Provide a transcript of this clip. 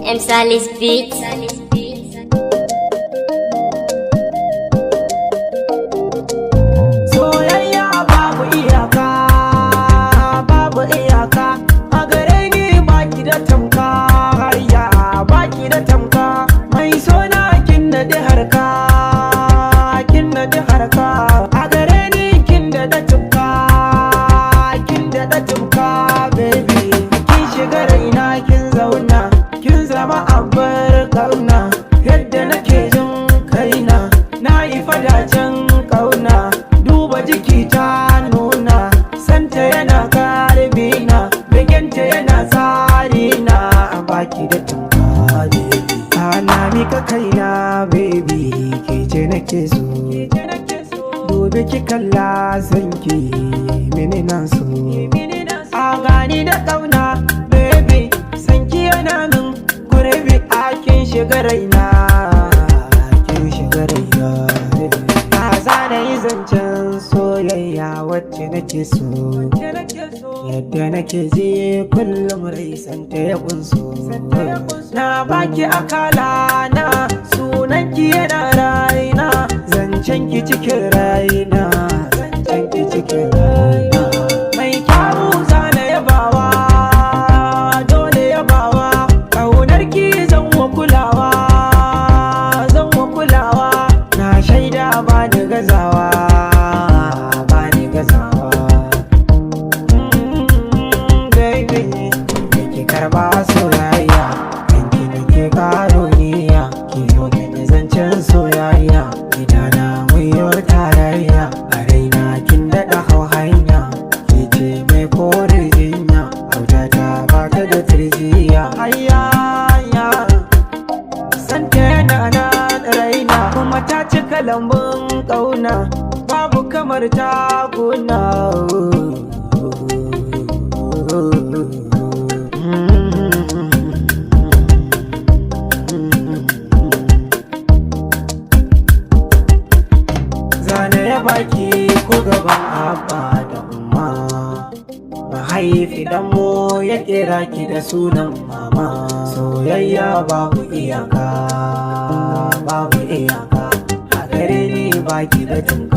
M Salis Beats. Soyayya babu iyaka, babu iyaka. A gare ni baki da tamka, hayya baki da tamka. Mai sona kin da harka, kin da harka. A gare ni kin da tumka, kin da tumka, baby. Kin shiga raina kin zauna, kin zama abar kauna. Yadda nake jin kaina, na yi fadacen kauna. Duba jiki ta nuna, santa yana karbina, begenta yana tsarina. A baki da tumka, baby. Ana mika kaina, baby. Ke ce nake so, gobe ki kalla sanki, mini nan so. A gani da kauna, baby. Sanki yana min gurbi, a kin shiga raina, kin shiga raina. Na zana yi zancen soyayya wacce nake so, yadda nake ji kullum rai santa ya kunso. Na baki akala na, sunanki yana raina, zancen ki cikin raina, zancen ki cikin raina. Mai kyawu zana yabawa, dole yabawa, ƙaunar ki zan wa kulawa, zan wa kulawa. Na shaida ba ni gazawa, ba ni gazawa. Baby, ki karba soyayya, kanki nake karo niyya. Ki yo mini zancen soyayya, gidana mun yo tarayya. A raina kin daɗa hau hanya, ke ce mai kore jinya. Hautata ba ta da tirjiya, hayya santa yana na raina, kuma ta cika lambun ƙauna, babu kamar ta guna. Zane ya baki ko gaban abba da umma, mahaifi danmu ya kira ki da sunan mama. Soyayya babu iyaka, babu iyaka. A gare ni baki da tunka.